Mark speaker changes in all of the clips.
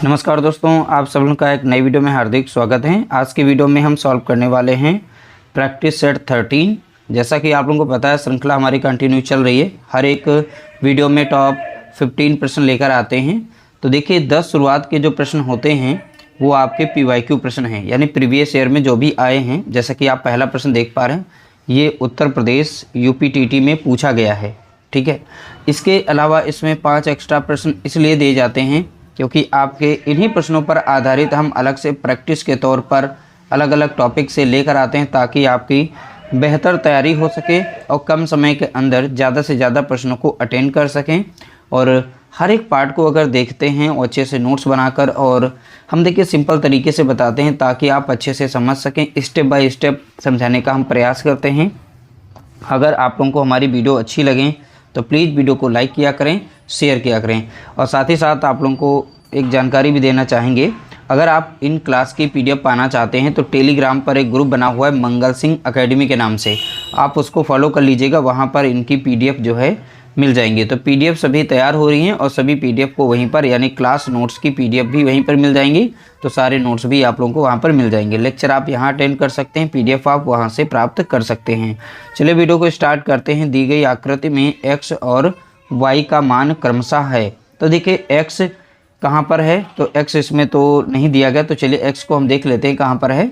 Speaker 1: नमस्कार दोस्तों, आप सब लोगों का एक नई वीडियो में हार्दिक स्वागत है। आज की वीडियो में हम सॉल्व करने वाले हैं प्रैक्टिस सेट 13। जैसा कि आप लोगों को पता है, श्रृंखला हमारी कंटिन्यू चल रही है। हर एक वीडियो में टॉप 15 प्रश्न लेकर आते हैं। तो देखिए, 10 शुरुआत के जो प्रश्न होते हैं वो आपके PYQ प्रश्न हैं, यानी प्रीवियस ईयर में जो भी आए हैं। जैसा कि आप पहला प्रश्न देख पा रहे हैं, ये उत्तर प्रदेश UPTT में पूछा गया है। ठीक है, इसके अलावा इसमें 5 एक्स्ट्रा प्रश्न इसलिए दिए जाते हैं क्योंकि आपके इन्हीं प्रश्नों पर आधारित हम अलग से प्रैक्टिस के तौर पर अलग अलग टॉपिक से लेकर आते हैं, ताकि आपकी बेहतर तैयारी हो सके और कम समय के अंदर ज़्यादा से ज़्यादा प्रश्नों को अटेंड कर सकें। और हर एक पार्ट को अगर देखते हैं और अच्छे से नोट्स बनाकर, और हम देखिए सिंपल तरीके से बताते हैं ताकि आप अच्छे से समझ सकें। स्टेप बाय स्टेप समझाने का हम प्रयास करते हैं। अगर आप लोगों को हमारी वीडियो अच्छी लगे तो प्लीज़ वीडियो को लाइक किया करें, शेयर किया करें। और साथ ही साथ आप लोगों को एक जानकारी भी देना चाहेंगे, अगर आप इन क्लास की PDF पाना चाहते हैं तो टेलीग्राम पर एक ग्रुप बना हुआ है मंगल सिंह एकेडमी के नाम से, आप उसको फॉलो कर लीजिएगा। वहाँ पर इनकी PDF जो है मिल जाएंगे। तो PDF सभी तैयार हो रही हैं और सभी PDF को वहीं पर, यानी क्लास नोट्स की PDF भी वहीं पर मिल जाएंगी। तो सारे नोट्स भी आप लोगों को वहाँ पर मिल जाएंगे। लेक्चर आप यहाँ अटेंड कर सकते हैं, PDF आप वहाँ से प्राप्त कर सकते हैं। चलिए वीडियो को स्टार्ट करते हैं। दी गई आकृति में X और Y का मान क्रमशः है। तो देखिए X कहाँ पर है, तो X इसमें तो नहीं दिया गया। तो चलिए X को हम देख लेते हैं कहाँ पर है।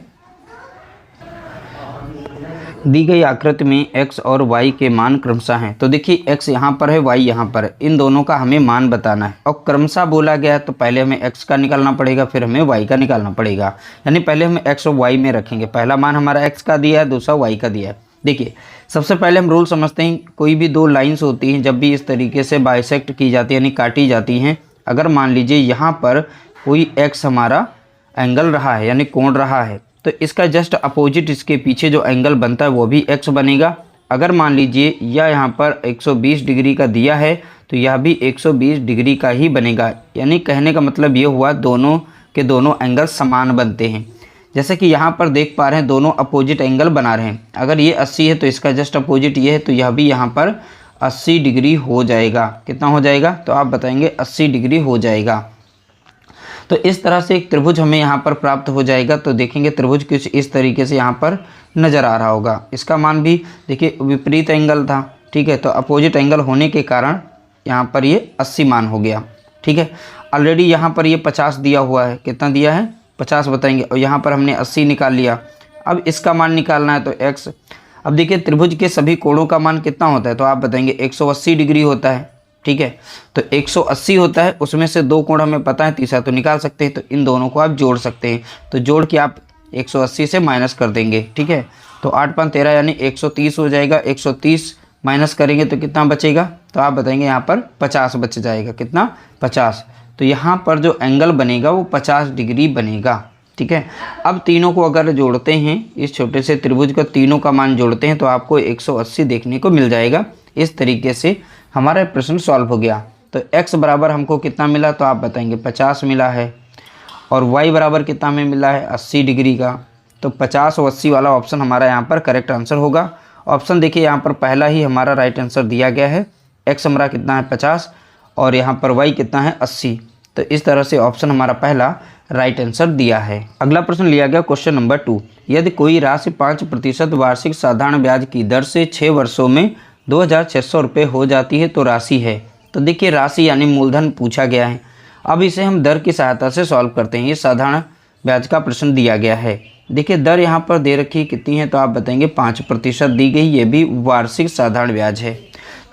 Speaker 1: दी गई आकृति में X और Y के मान क्रमशः हैं। तो देखिए X यहाँ पर है, Y यहाँ पर है, इन दोनों का हमें मान बताना है। और क्रमशः बोला गया है तो पहले हमें X का निकालना पड़ेगा, फिर हमें Y का निकालना पड़ेगा। यानी पहले हम X और Y में रखेंगे। पहला मान हमारा X का दिया है, दूसरा Y का दिया है। देखिए सबसे पहले हम रूल समझते हैं। कोई भी दो लाइन्स होती हैं, जब भी इस तरीके से बाइसेक्ट की जाती है, यानी काटी जाती हैं, अगर मान लीजिए यहाँ पर कोई X हमारा एंगल रहा है, यानी कोण रहा है, तो इसका जस्ट अपोजिट इसके पीछे जो एंगल बनता है वो भी X बनेगा। अगर मान लीजिए यह यहाँ पर 120 डिग्री का दिया है तो यह भी 120 डिग्री का ही बनेगा। यानी कहने का मतलब ये हुआ दोनों के दोनों एंगल समान बनते हैं। जैसे कि यहाँ पर देख पा रहे हैं दोनों अपोजिट एंगल बना रहे हैं। अगर ये 80 है तो इसका जस्ट अपोजिट ये है, तो यह भी यहाँ पर 80 डिग्री हो जाएगा। कितना हो जाएगा, तो आप बताएंगे 80 डिग्री हो जाएगा। तो इस तरह से एक त्रिभुज हमें यहाँ पर प्राप्त हो जाएगा। तो देखेंगे त्रिभुज कुछ इस तरीके से यहाँ पर नज़र आ रहा होगा। इसका मान भी देखिए विपरीत एंगल था, ठीक है, तो अपोजिट एंगल होने के कारण यहाँ पर ये 80 मान हो गया। ठीक है, ऑलरेडी यहाँ पर ये 50 दिया हुआ है। कितना दिया है, 50 बताएंगे, और यहाँ पर हमने 80 निकाल लिया। अब इसका मान निकालना है तो X। अब देखिए त्रिभुज के सभी कोणों का मान कितना होता है, तो आप बताएंगे 180 डिग्री होता है। ठीक है, तो 180 होता है, उसमें से दो कोण हमें पता है, तीसरा तो निकाल सकते हैं। तो इन दोनों को आप जोड़ सकते हैं। तो जोड़ के आप 180 से माइनस कर देंगे। ठीक है, तो 8 5 13 यानी 130 हो जाएगा। 130 माइनस करेंगे तो कितना बचेगा, तो आप बताएंगे यहाँ पर 50 बच जाएगा। कितना, 50। तो यहाँ पर जो एंगल बनेगा वो 50 डिग्री बनेगा। ठीक है, अब तीनों को अगर जोड़ते हैं, इस छोटे से त्रिभुज का तीनों का मान जोड़ते हैं तो आपको 180 देखने को मिल जाएगा। इस तरीके से हमारा प्रश्न सॉल्व हो गया। तो X बराबर हमको कितना मिला, तो आप बताएंगे 50 मिला है। और Y बराबर कितना हमें मिला है, 80 डिग्री का। तो 50 और 80 वाला ऑप्शन हमारा यहाँ पर करेक्ट आंसर होगा। ऑप्शन देखिए यहाँ पर पहला ही हमारा राइट आंसर दिया गया है। X हमारा कितना है, 50, और यहाँ पर Y कितना है, 80। तो इस तरह से ऑप्शन हमारा पहला राइट आंसर दिया है। अगला प्रश्न लिया गया क्वेश्चन नंबर 2। यदि कोई राशि 5% वार्षिक साधारण ब्याज की दर से 6 वर्षों में 2600 रुपये हो जाती है तो राशि है। तो देखिए राशि यानी मूलधन पूछा गया है। अब इसे हम दर की सहायता से सॉल्व करते हैं। ये साधारण ब्याज का प्रश्न दिया गया है। देखिए दर यहाँ पर दे रखी कितनी है, तो आप बताएंगे 5% दी गई। ये भी वार्षिक साधारण ब्याज है।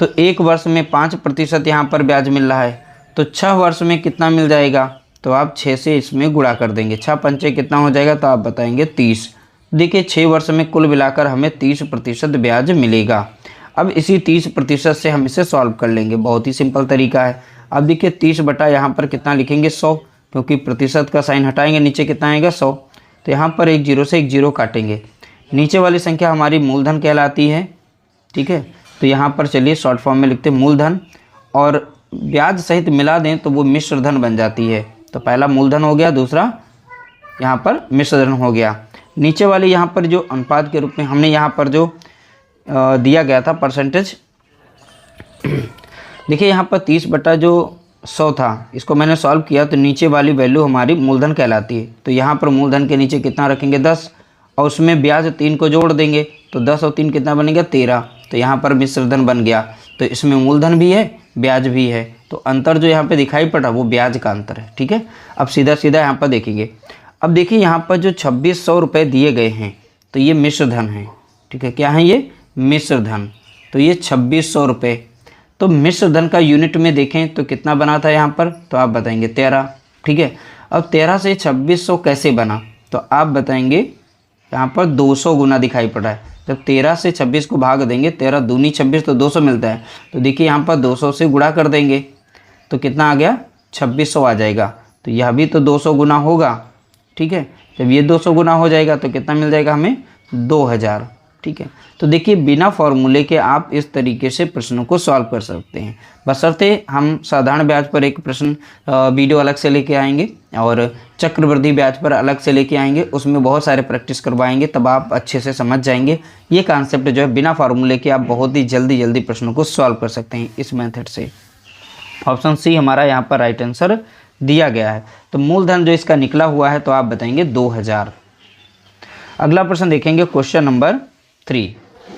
Speaker 1: तो एक वर्ष में 5% यहाँ पर ब्याज मिल रहा है, तो 6 वर्ष में कितना मिल जाएगा, तो आप 6 से इसमें गुणा कर देंगे। 6 पंचे कितना हो जाएगा, तो आप बताएंगे 30। देखिए 6 वर्ष में कुल मिलाकर हमें 30% ब्याज मिलेगा। अब इसी 30% से हम इसे सॉल्व कर लेंगे। बहुत ही सिंपल तरीका है। अब देखिए 30 बटा यहाँ पर कितना लिखेंगे, 100, क्योंकि प्रतिशत का साइन हटाएंगे, नीचे कितना आएगा, 100। तो यहाँ पर एक जीरो से एक जीरो काटेंगे। नीचे वाली संख्या हमारी मूलधन कहलाती है। ठीक है, तो यहाँ पर चलिए शॉर्ट फॉर्म में लिखते हैं मूलधन, और ब्याज सहित मिला दें तो वो मिश्र धन बन जाती है। तो पहला मूलधन हो गया, दूसरा यहाँ पर मिश्र धन हो गया। नीचे वाली यहाँ पर जो अनुपात के रूप में हमने यहाँ पर जो दिया गया था परसेंटेज, देखिए यहाँ पर 30 बटा जो 100 था, इसको मैंने सॉल्व किया तो नीचे वाली वैल्यू हमारी मूलधन कहलाती है। तो यहाँ पर मूलधन के नीचे कितना रखेंगे 10 और उसमें ब्याज 3 को जोड़ देंगे तो 10 और 3 कितना बनेगा 13। तो यहाँ पर मिश्रधन बन गया। तो इसमें मूलधन भी है ब्याज भी है, तो अंतर जो यहाँ पे दिखाई पड़ा वो ब्याज का अंतर है। ठीक है, अब सीधा सीधा यहाँ पर देखेंगे। अब देखिए यहाँ पर जो 2600 रुपये दिए गए हैं तो ये मिश्रधन है। ठीक है, क्या है ये मिश्रधन। तो ये 2600 रुपये। तो मिश्रधन का यूनिट में देखें तो कितना बना था यहाँ पर, तो आप बताएंगे 13। ठीक है, अब 13 से 2600 कैसे बना, तो आप बताएंगे यहाँ पर 200 गुना दिखाई पड़ा है। जब 13 से 26 को भाग देंगे, 13 दूनी 26 तो 200 मिलता है। तो देखिए यहाँ पर 200 से गुणा कर देंगे तो कितना आ गया 2600 आ जाएगा। तो यह भी तो 200 गुना होगा। ठीक है, जब ये 200 गुना हो जाएगा तो कितना मिल जाएगा हमें 2000। ठीक है, तो देखिए बिना फॉर्मूले के आप इस तरीके से प्रश्नों को सॉल्व कर सकते हैं। बशर्ते हम साधारण ब्याज पर एक प्रश्न वीडियो अलग से लेके आएंगे और चक्रवृद्धि ब्याज पर अलग से लेके आएंगे, उसमें बहुत सारे प्रैक्टिस करवाएंगे, तब आप अच्छे से समझ जाएंगे। ये कॉन्सेप्ट जो है बिना फार्मूले के आप बहुत ही जल्दी प्रश्नों को सॉल्व कर सकते हैं इस मेथड से। ऑप्शन सी हमारा यहाँ पर राइट आंसर दिया गया है। तो मूलधन जो इसका निकला हुआ है तो आप बताएंगे 2000। अगला प्रश्न देखेंगे क्वेश्चन नंबर 3।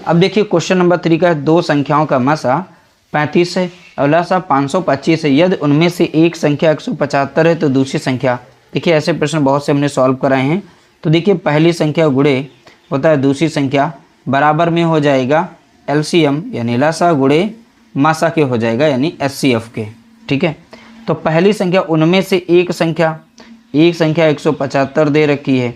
Speaker 1: अब देखिए क्वेश्चन नंबर 3 का दो संख्याओं का मसा 35 है और लसा 525 है। यदि उनमें से एक संख्या 175 है तो दूसरी संख्या, देखिए ऐसे प्रश्न बहुत से हमने सॉल्व कराए हैं। तो देखिए पहली संख्या गुणे होता है दूसरी संख्या बराबर में हो जाएगा एलसीएम यानी लसा गुणे मासा के हो जाएगा यानी एचसीएफ के। ठीक है, तो पहली संख्या उनमें से एक संख्या 175 दे रखी है,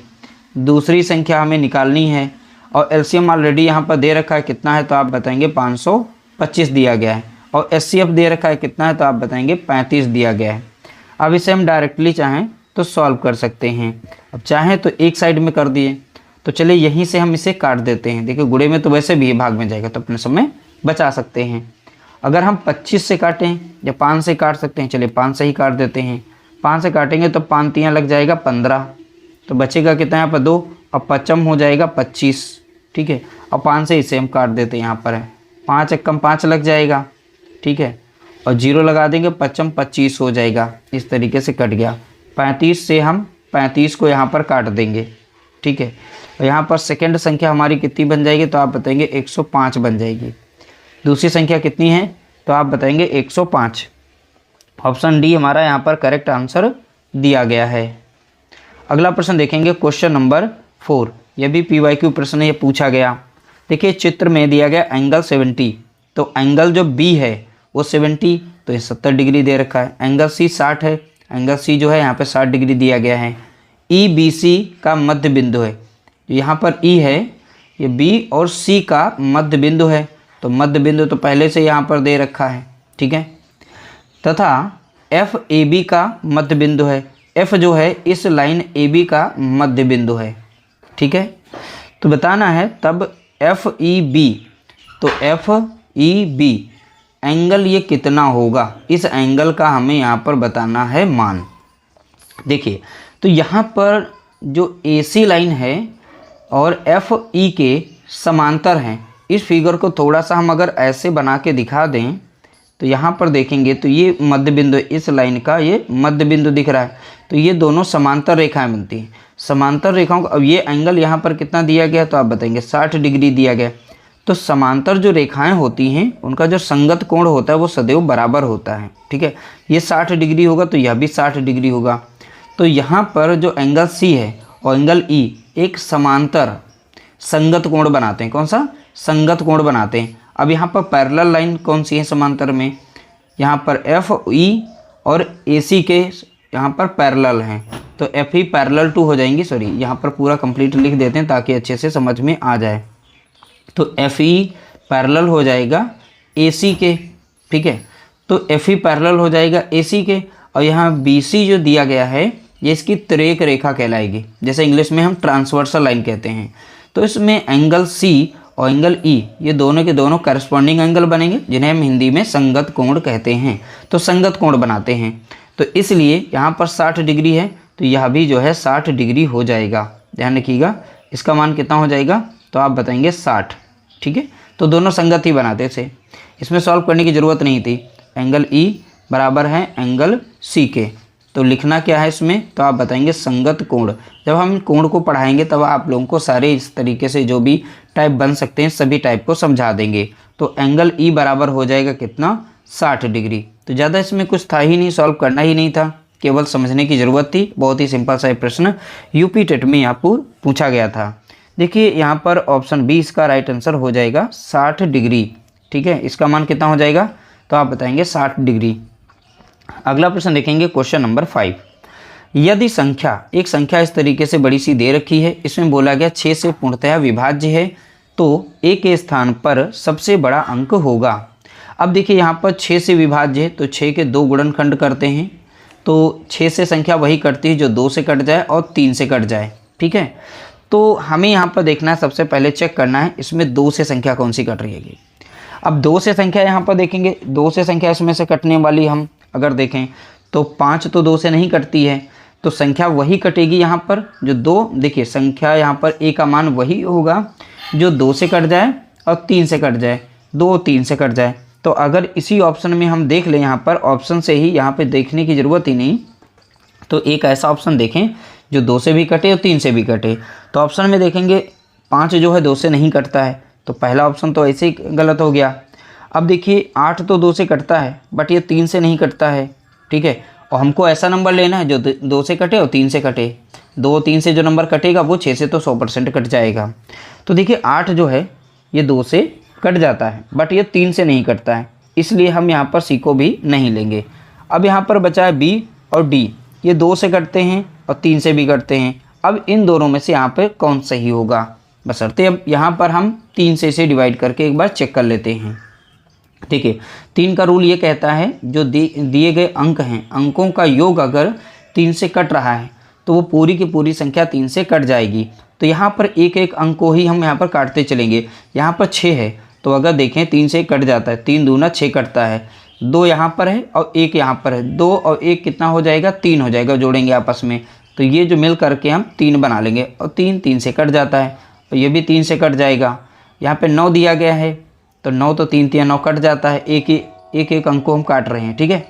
Speaker 1: दूसरी संख्या हमें निकालनी है और एलसीएम ऑलरेडी यहाँ पर दे रखा है कितना है, तो आप बताएंगे 525 दिया गया है और एचसीएफ दे रखा है कितना है, तो आप बताएंगे 35 दिया गया है। अब इसे हम डायरेक्टली चाहें तो सॉल्व कर सकते हैं। अब चाहें तो एक साइड में कर दिए, तो चलिए यहीं से हम इसे काट देते हैं। देखिए गुणे में तो वैसे भी भाग में जाएगा तो अपने समय बचा सकते हैं। अगर हम 25 से काटें या 5 से काट सकते हैं, चलिए 5 से ही काट देते हैं। 5 से काटेंगे तो 5 तियाँ लग जाएगा 15, तो बचेगा कितना यहाँ पर 2 और 55 हो जाएगा 25। ठीक है, और 5 से इसे हम काट देते हैं। यहाँ पर है 5 एकम 5 लग जाएगा। ठीक है, और 0 लगा देंगे 55 25 हो जाएगा। इस तरीके से कट गया। 35 से हम 35 को यहाँ पर काट देंगे। ठीक है, और यहाँ पर सेकेंड संख्या हमारी कितनी बन जाएगी, तो आप बताएंगे 105 बन जाएगी। दूसरी संख्या कितनी है, तो आप बताएंगे 105। ऑप्शन डी हमारा यहाँ पर करेक्ट आंसर दिया गया है। अगला प्रश्न देखेंगे क्वेश्चन नंबर 4। यह भी PYQ प्रश्न ये पूछा गया। देखिए चित्र में दिया गया एंगल 70, तो एंगल जो B है वो 70, तो ये 70 डिग्री दे रखा है। एंगल C 60 है, एंगल C जो है यहाँ पे 60 डिग्री दिया गया है। EBC का मध्य बिंदु है, यहाँ पर E है, ये B और C का मध्य बिंदु है, तो मध्य बिंदु तो पहले से यहाँ पर दे रखा है। ठीक है, तथा FAB का मध्य बिंदु है। F जो है इस लाइन AB का मध्य बिंदु है। ठीक है, तो बताना है तब FEB, तो FEB एंगल ये कितना होगा, इस एंगल का हमें यहाँ पर बताना है मान। देखिए तो यहाँ पर जो AC लाइन है और FE के समांतर हैं। इस फिगर को थोड़ा सा हम अगर ऐसे बना के दिखा दें तो यहाँ पर देखेंगे तो ये मध्य बिंदु, इस लाइन का ये मध्य बिंदु दिख रहा है, तो ये दोनों समांतर रेखाएं बनती हैं। समांतर रेखाओं का अब ये एंगल यहाँ पर कितना दिया गया, तो आप बताएंगे 60 डिग्री दिया गया। तो समांतर जो रेखाएं होती हैं उनका जो संगत कोण होता है वो सदैव बराबर होता है। ठीक है, ये 60 डिग्री होगा तो यह भी 60 डिग्री होगा। तो यहाँ पर जो एंगल C है और एंगल E एक समांतर संगत कोण बनाते हैं। कौन सा संगत कोण बनाते हैं। अब यहाँ पर पैरेलल लाइन कौन सी है समांतर में, यहाँ पर FE और AC के यहाँ पर पैरेलल हैं, तो FE पैरेलल टू हो जाएंगी। सॉरी, यहाँ पर पूरा कंप्लीट लिख देते हैं ताकि अच्छे से समझ में आ जाए। तो FE पैरेलल हो जाएगा AC के। ठीक है, तो FE पैरेलल हो जाएगा AC के, और यहाँ BC जो दिया गया है ये इसकी तिर्यक रेखा कहलाएगी, जैसे इंग्लिश में हम ट्रांसवर्सल लाइन कहते हैं। तो इसमें एंगल C और एंगल E ये दोनों के दोनों करस्पॉन्डिंग एंगल बनेंगे, जिन्हें हम हिंदी में संगत कोण कहते हैं। तो संगत कोण बनाते हैं, तो इसलिए यहाँ पर 60 डिग्री है, तो यह भी जो है 60 डिग्री हो जाएगा। ध्यान रखिएगा, इसका मान कितना हो जाएगा, तो आप बताएंगे 60। ठीक है, तो दोनों संगत ही बनाते थे, इसमें सॉल्व करने की ज़रूरत नहीं थी। एंगल E बराबर है एंगल सी के। तो लिखना क्या है इसमें, तो आप बताएंगे संगत कोण। जब हम कोण को पढ़ाएंगे तब आप लोगों को सारे इस तरीके से जो भी टाइप बन सकते हैं सभी टाइप को समझा देंगे। तो एंगल ई बराबर हो जाएगा कितना, 60 डिग्री। तो ज़्यादा इसमें कुछ था ही नहीं, सॉल्व करना ही नहीं था, केवल समझने की ज़रूरत थी। बहुत ही सिंपल सा प्रश्न यूपी टेट में आपको पूछा गया था। देखिए यहाँ पर ऑप्शन बी इसका राइट आंसर हो जाएगा 60 डिग्री। ठीक है, इसका मान कितना हो जाएगा, तो आप बताएंगे 60 डिग्री। अगला प्रश्न देखेंगे क्वेश्चन नंबर 5। यदि एक संख्या इस तरीके से बड़ी सी दे रखी है, इसमें बोला गया 6 से पूर्णतः विभाज्य है, तो ए के स्थान पर सबसे बड़ा अंक होगा। अब देखिए यहाँ पर 6 से विभाज्य है तो 6 के 2 गुणनखंड करते हैं, तो 6 से संख्या वही कटती है जो 2 से कट जाए और 3 से कट जाए। ठीक है, तो हमें यहाँ पर देखना है, सबसे पहले चेक करना है इसमें 2 से संख्या कौन सी कट रही है। अब 2 से संख्या यहाँ पर देखेंगे, 2 से संख्या इसमें से कटने वाली हम अगर देखें तो 5 तो 2 से नहीं कटती है, तो संख्या वही कटेगी यहाँ पर जो 2। देखिए संख्या यहाँ पर ए का मान वही होगा जो 2 से कट जाए और 3 से कट जाए, 2 3 से कट जाए। तो अगर इसी ऑप्शन में हम देख लें, यहाँ पर ऑप्शन से ही यहाँ पे देखने की ज़रूरत ही नहीं, तो एक ऐसा ऑप्शन देखें जो 2 से भी कटे और 3 से भी कटे। तो ऑप्शन में देखेंगे 5 जो है 2 से नहीं कटता है, तो पहला ऑप्शन तो ऐसे ही गलत हो गया। अब देखिए 8 तो 2 से कटता है बट ये 3 से नहीं कटता है। ठीक है, और हमको ऐसा नंबर लेना है जो 2 से कटे और 3 से कटे। 2 3 से जो नंबर कटेगा वो 6 से तो 100% कट जाएगा। तो देखिए 8 जो है ये 2 से कट जाता है बट ये 3 से नहीं कटता है, इसलिए हम यहाँ पर सी को भी नहीं लेंगे। अब यहाँ पर बचा है बी और डी, ये 2 से कटते हैं और 3 से भी कटते हैं। अब इन दोनों में से यहाँ पे कौन सही होगा, बशर्ते अब यहाँ पर हम 3 से इसे डिवाइड करके एक बार चेक कर लेते हैं। ठीक है, 3 का रूल ये कहता है जो दिए गए अंक हैं, अंकों का योग अगर 3 से कट रहा है तो वो पूरी की पूरी संख्या 3 से कट जाएगी। तो यहाँ पर एक एक अंक को ही हम यहाँ पर काटते चलेंगे। यहाँ पर 6 है तो अगर देखें 3 से कट जाता है, 3 दूना 6 कटता है, 2 यहाँ पर है और 1 यहाँ पर है, 2 और 1 कितना हो जाएगा, 3 हो जाएगा, जोड़ेंगे आपस में तो ये जो मिल करके हम 3 बना लेंगे और 3 से कट जाता है और ये भी 3 से कट जाएगा। यहाँ पे 9 दिया गया है तो 9 तो 3 3 9 कट जाता है, एक अंक को हम काट रहे हैं। ठीक है,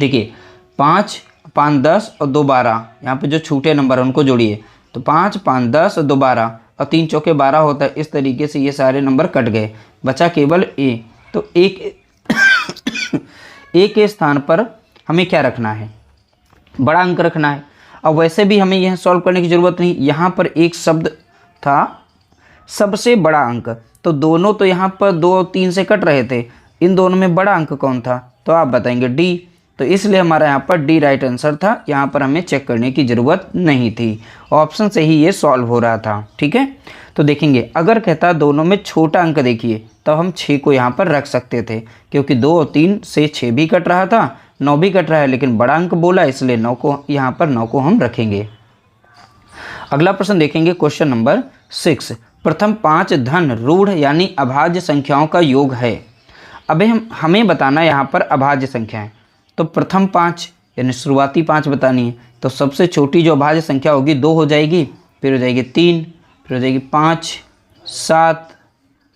Speaker 1: देखिए 5 5 10 और 2 12, यहाँ पे जो छूटे नंबर है उनको जोड़िए, तो 5 5 10 और 2 12 और 3 चौके 12 होता है। इस तरीके से ये सारे नंबर कट गए, बचा केवल ए। तो ए के स्थान पर हमें क्या रखना है, बड़ा अंक रखना है। अब वैसे भी हमें यह सॉल्व करने की ज़रूरत नहीं, यहाँ पर एक शब्द था सबसे बड़ा अंक, तो दोनों तो यहाँ पर 2 और 3 से कट रहे थे, इन दोनों में बड़ा अंक कौन था, तो आप बताएंगे डी। तो इसलिए हमारा यहाँ पर डी राइट आंसर था, यहाँ पर हमें चेक करने की ज़रूरत नहीं थी, ऑप्शन से ही ये सॉल्व हो रहा था। ठीक है, तो देखेंगे अगर कहता दोनों में छोटा अंक देखिए तब हम 6 को यहाँ पर रख सकते थे, क्योंकि 2 और 3 से 6 भी कट रहा था, 9 भी कट रहा है, लेकिन बड़ा अंक बोला इसलिए 9 को यहाँ पर 9 को हम रखेंगे। अगला प्रश्न देखेंगे क्वेश्चन नंबर 6। प्रथम 5 धन रूढ़ यानी अभाज्य संख्याओं का योग है। अब हमें बताना है यहाँ पर अभाज्य संख्याएं, तो प्रथम 5 यानी शुरुआती 5 बतानी है। तो सबसे छोटी जो अभाज्य संख्या होगी 2 हो जाएगी, फिर हो जाएगी 3, फिर हो जाएगी 5 7,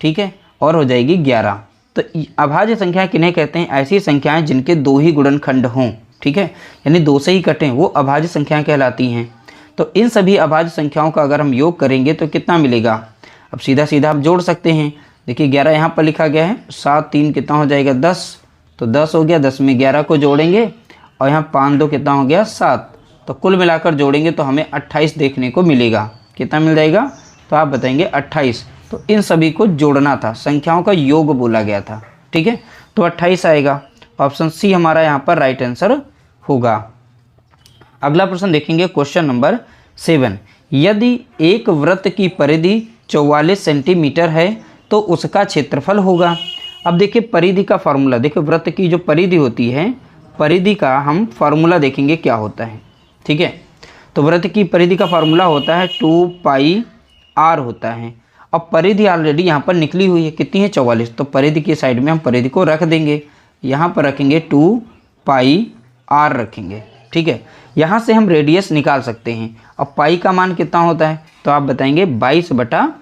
Speaker 1: ठीक है, और हो जाएगी 11। तो अभाज्य संख्या किन्हें कहते हैं, ऐसी संख्याएं जिनके 2 ही गुणनखंड हों। ठीक है, यानी 2 से ही कटें वो अभाज्य संख्याएं कहलाती हैं। तो इन सभी अभाज्य संख्याओं का अगर हम योग करेंगे तो कितना मिलेगा, अब सीधा सीधा आप जोड़ सकते हैं। देखिए 11 यहाँ पर लिखा गया है, 7 3 कितना हो जाएगा 10, तो 10 हो गया, 10 में 11 को जोड़ेंगे और यहाँ 5 2 कितना हो गया 7, तो कुल मिलाकर जोड़ेंगे तो हमें 28 देखने को मिलेगा। कितना मिल जाएगा, तो आप बताएंगे 28। तो इन सभी को जोड़ना था, संख्याओं का योग बोला गया था। ठीक है, तो 28 आएगा, ऑप्शन सी हमारा यहाँ पर राइट आंसर होगा। अगला प्रश्न देखेंगे क्वेश्चन नंबर 7। यदि एक वृत्त की परिधि 44 सेंटीमीटर है तो उसका क्षेत्रफल होगा। अब देखिए परिधि का फार्मूला, देखिए वृत्त की जो परिधि होती है, परिधि का हम फार्मूला देखेंगे क्या होता है। ठीक है, तो वृत्त की परिधि का फार्मूला होता है 2πr होता है। अब परिधि ऑलरेडी यहाँ पर निकली हुई है, कितनी है 44, तो परिधि की साइड में हम परिधि को रख देंगे, यहाँ पर रखेंगे 2πr रखेंगे। ठीक है, यहाँ से हम रेडियस निकाल सकते हैं। अब पाई का मान कितना होता है, तो आप बताएंगे 22/4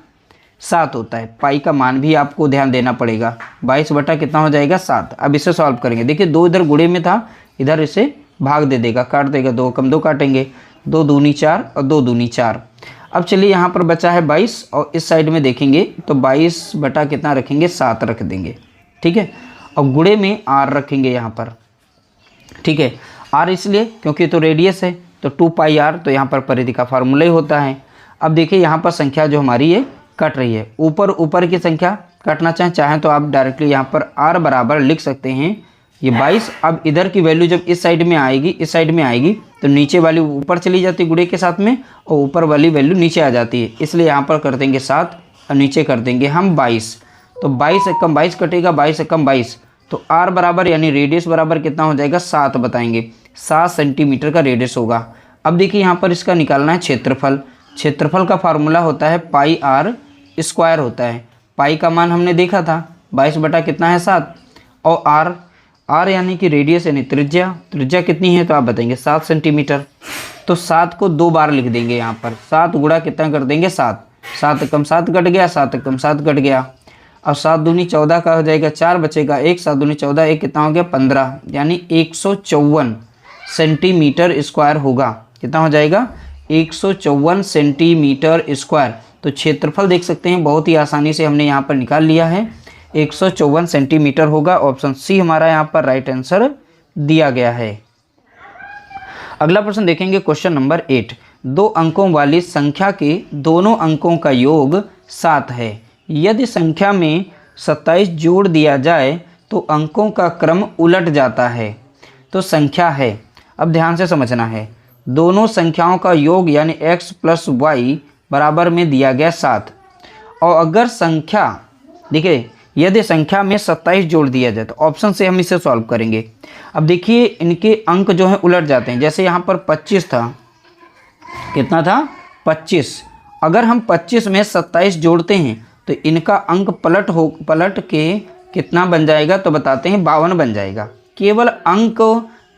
Speaker 1: 7 होता है। पाई का मान भी आपको ध्यान देना पड़ेगा। 22 बटा कितना हो जाएगा 7। अब इसे सॉल्व करेंगे। देखिए 2 इधर गुणे में था, इधर इसे भाग दे देगा, काट देगा, 2 कम 2 काटेंगे, 2 दूनी 4 और 2 दूनी 4। अब चलिए यहाँ पर बचा है 22 और इस साइड में देखेंगे तो 22 बटा कितना रखेंगे 7 रख देंगे। ठीक है, और गुणे में r रखेंगे यहाँ पर। ठीक है, r इसलिए क्योंकि तो रेडियस है तो 2 पाई r, तो यहाँ पर परिधि का फार्मूला ही होता है। अब देखिए यहाँ पर संख्या जो हमारी ये कट रही है, ऊपर की संख्या काटना चाहें तो आप डायरेक्टली यहाँ पर r बराबर लिख सकते हैं ये 22। अब इधर की वैल्यू जब इस साइड में आएगी तो नीचे वाली ऊपर चली जाती है गुणे के साथ में, और ऊपर वाली वैल्यू नीचे आ जाती है, इसलिए यहाँ पर कर देंगे 7 और नीचे कर देंगे हम 22। तो 22 से कम 22 कटेगा, 22 से कम 22, तो r बराबर यानी रेडियस बराबर कितना हो जाएगा 7 बताएंगे। 7 सेंटीमीटर का रेडियस होगा। अब देखिए यहाँ पर इसका निकालना है क्षेत्रफल। क्षेत्रफल का फार्मूला होता है पाई r स्क्वायर होता है। पाई का मान हमने देखा था 22 बटा कितना है 7, और r यानी कि रेडियस यानी त्रिज्या कितनी है तो आप बताएंगे 7 सेंटीमीटर। तो 7 को 2 बार लिख देंगे यहाँ पर, 7 गुणा कितना कर देंगे 7, 7 कम 7 कट गया, 7 कम 7 कट गया, और 7 दूनी 14 का हो जाएगा 4 बचेगा 1, 7 दूनी 14, 1 कितना हो गया 15, यानी 154 सेंटीमीटर स्क्वायर होगा। कितना हो जाएगा 154 सेंटीमीटर स्क्वायर। तो क्षेत्रफल देख सकते हैं बहुत ही आसानी से हमने यहाँ पर निकाल लिया है, 154 सेंटीमीटर होगा। ऑप्शन सी हमारा यहाँ पर राइट आंसर दिया गया है। अगला प्रश्न देखेंगे क्वेश्चन नंबर 8। 2 अंकों वाली संख्या के दोनों अंकों का योग 7 है। यदि संख्या में 27 जोड़ दिया जाए तो अंकों का क्रम उलट जाता है। तो संख्या है, अब ध्यान से समझना है, दोनों संख्याओं का योग यानी x प्लस वाई बराबर में दिया गया 7, और अगर संख्या देखिए यदि संख्या में 27 जोड़ दिया जाए तो ऑप्शन से हम इसे सॉल्व करेंगे। अब देखिए इनके अंक जो है उलट जाते हैं। जैसे यहाँ पर 25 था, कितना था 25, अगर हम 25 में 27 जोड़ते हैं तो इनका अंक पलट के कितना बन जाएगा तो बताते हैं 52 बन जाएगा। केवल अंक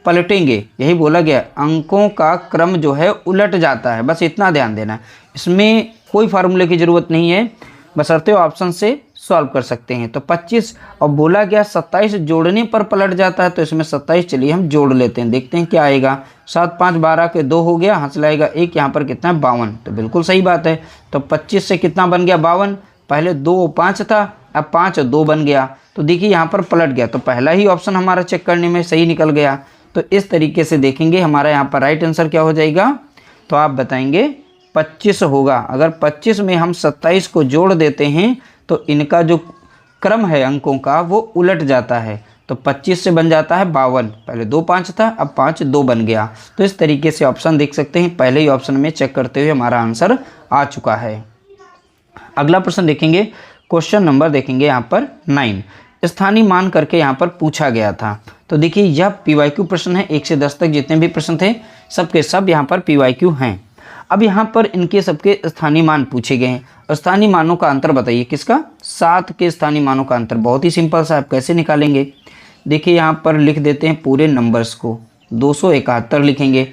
Speaker 1: पलटेंगे, यही बोला गया, अंकों का क्रम जो है उलट जाता है, बस इतना ध्यान देना है। इसमें कोई फार्मूले की ज़रूरत नहीं है, बशर्ते ऑप्शन से सॉल्व कर सकते हैं। तो 25 और बोला गया 27 जोड़ने पर पलट जाता है, तो इसमें 27 चलिए हम जोड़ लेते हैं, देखते हैं क्या आएगा। 7 5 12 के 2 हो गया, हाथ लाएगा 1, यहाँ पर कितना है 52, तो बिल्कुल सही बात है। तो 25 से कितना बन गया 52, पहले 2 5 था, अब 5 और 2 बन गया, तो देखिए यहाँ पर पलट गया। तो पहला ही ऑप्शन हमारा चेक करने में सही निकल गया। तो इस तरीके से देखेंगे हमारा यहाँ पर राइट आंसर क्या हो जाएगा, तो आप बताएंगे 25 होगा। अगर 25 में हम 27 को जोड़ देते हैं तो इनका जो क्रम है अंकों का वो उलट जाता है, तो 25 से बन जाता है 52, पहले 2 5 था, अब 5 2 बन गया। तो इस तरीके से ऑप्शन देख सकते हैं, पहले ही ऑप्शन में चेक करते हुए हमारा आंसर आ चुका है। अगला प्रश्न देखेंगे, क्वेश्चन नंबर देखेंगे यहाँ पर 9। स्थानीय मान करके यहाँ पर पूछा गया था। तो देखिए यह PYQ प्रश्न है, 1 से 10 तक जितने भी प्रश्न थे सबके सब यहाँ पर PYQ हैं। अब यहाँ पर इनके सबके स्थानीय मान पूछे गए हैं। स्थानीय मानों का अंतर बताइए, किसका 7 के स्थानीय मानों का अंतर। बहुत ही सिंपल सा, आप कैसे निकालेंगे, देखिए यहाँ पर लिख देते हैं पूरे नंबर्स को, 271 लिखेंगे।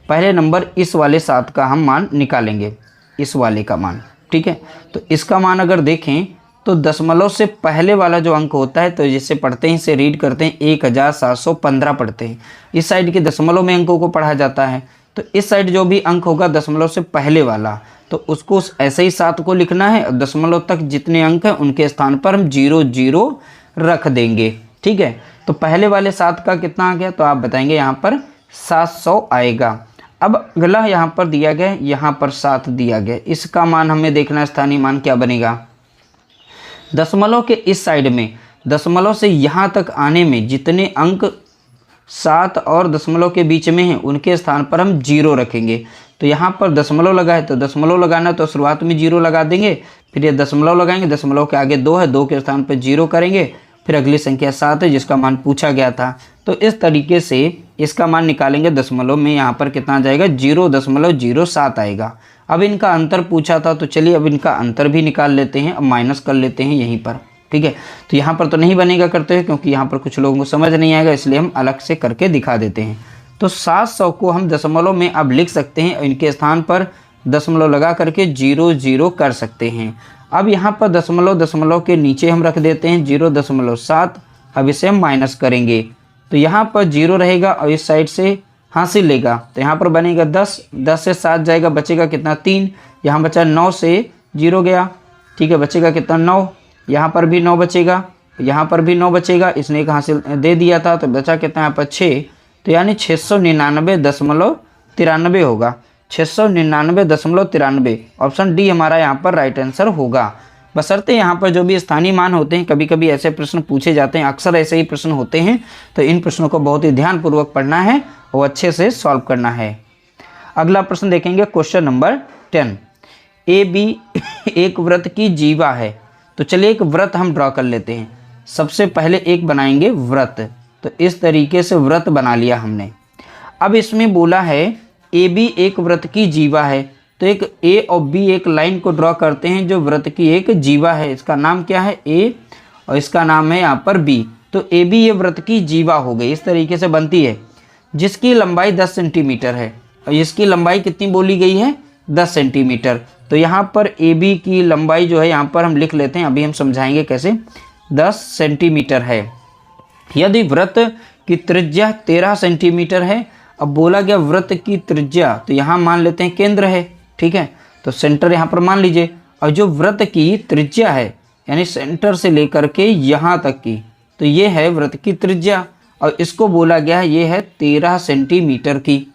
Speaker 1: पहले नंबर इस वाले 7 का हम मान निकालेंगे, इस वाले का मान, ठीक है। तो इसका मान अगर देखें तो दशमलव से पहले वाला जो अंक होता है, तो जिससे पढ़ते हैं इसे रीड करते हैं 1715 पढ़ते हैं। इस साइड के दशमलव में अंकों को पढ़ा जाता है, तो इस साइड जो भी अंक होगा दशमलव से पहले वाला, तो उसको ऐसे ही 7 को लिखना है, और दशमलव तक जितने अंक हैं उनके स्थान पर हम 0 0 रख देंगे, ठीक है। तो पहले वाले 7 का कितना आ गया, तो आप बताएंगे यहाँ पर 700 आएगा। अब अगला यहाँ पर दिया गया, यहाँ पर 7 दिया गया, इसका मान हमें देखना, स्थानीय मान क्या बनेगा। दशमलव के इस साइड में, दशमलव से यहाँ तक आने में जितने अंक 7 और दशमलव के बीच में हैं उनके स्थान पर हम 0 रखेंगे। तो यहाँ पर दशमलव लगा है तो दशमलव लगाना, तो शुरुआत में 0 लगा देंगे, फिर ये दशमलव लगाएंगे, दशमलव के आगे 2 है, 2 के स्थान पर 0 करेंगे, फिर अगली संख्या 7 है जिसका मान पूछा गया था। तो इस तरीके से इसका मान निकालेंगे, दशमलव में यहाँ पर कितना आ जाएगा 0.07 आएगा। अब इनका अंतर पूछा था, तो चलिए अब इनका अंतर भी निकाल लेते हैं, अब माइनस कर लेते हैं यहीं पर, ठीक है। तो यहाँ पर तो नहीं बनेगा करते हुए, क्योंकि यहाँ पर कुछ लोगों को समझ नहीं आएगा, इसलिए हम अलग से करके दिखा देते हैं। तो 700 को हम दशमलव में अब लिख सकते हैं, इनके स्थान पर दशमलव लगा करके 0 0 कर सकते हैं। अब यहाँ पर दशमलव दशमलव के नीचे हम रख देते हैं 0.7। अब इसे हम माइनस करेंगे तो यहाँ पर 0 रहेगा और इस साइड से हासिल लेगा तो यहाँ पर बनेगा 10। 10 से 7 जाएगा, बचेगा कितना 3। यहाँ बचा 9 से 0 गया, ठीक है, बचेगा कितना 9। यहाँ पर भी 9 बचेगा, यहाँ पर भी 9 बचेगा, इसने एक हासिल दे दिया था तो बचा कितना यहाँ पर 6। तो यानी 699.93 होगा, 699.93। ऑप्शन डी हमारा यहाँ पर राइट आंसर होगा। बशर्ते यहाँ पर जो भी स्थानीय मान होते हैं, कभी कभी ऐसे प्रश्न पूछे जाते हैं, अक्सर ऐसे ही प्रश्न होते हैं, तो इन प्रश्नों को बहुत ही ध्यानपूर्वक पढ़ना है और अच्छे से सॉल्व करना है। अगला प्रश्न देखेंगे, क्वेश्चन नंबर 10। ए बी एक वृत्त की जीवा है। तो चलिए एक वृत्त हम ड्रॉ कर लेते हैं। सबसे पहले एक बनाएंगे वृत्त, तो इस तरीके से वृत्त बना लिया हमने। अब इसमें बोला है ए बी एक वृत्त की जीवा है, तो एक ए और बी एक लाइन को ड्रॉ करते हैं जो वृत्त की एक जीवा है। इसका नाम क्या है ए और इसका नाम है यहाँ पर बी। तो ए बी ये वृत्त की जीवा हो गई, इस तरीके से बनती है, जिसकी लंबाई 10 सेंटीमीटर है और इसकी लंबाई कितनी बोली गई है 10 सेंटीमीटर। तो यहाँ पर ए बी की लंबाई जो है यहाँ पर हम लिख लेते हैं, अभी हम समझाएंगे कैसे। 10 सेंटीमीटर है। यदि वृत्त की त्रिज्या 13 सेंटीमीटर है, अब बोला गया वृत्त की त्रिज्या, तो यहाँ मान लेते हैं केंद्र है, ठीक है, तो सेंटर यहाँ पर मान लीजिए। और जो वृत्त की त्रिज्या है यानी सेंटर से लेकर के यहाँ तक की, तो ये है वृत्त की त्रिज्या और इसको बोला गया है ये है 13 सेंटीमीटर की।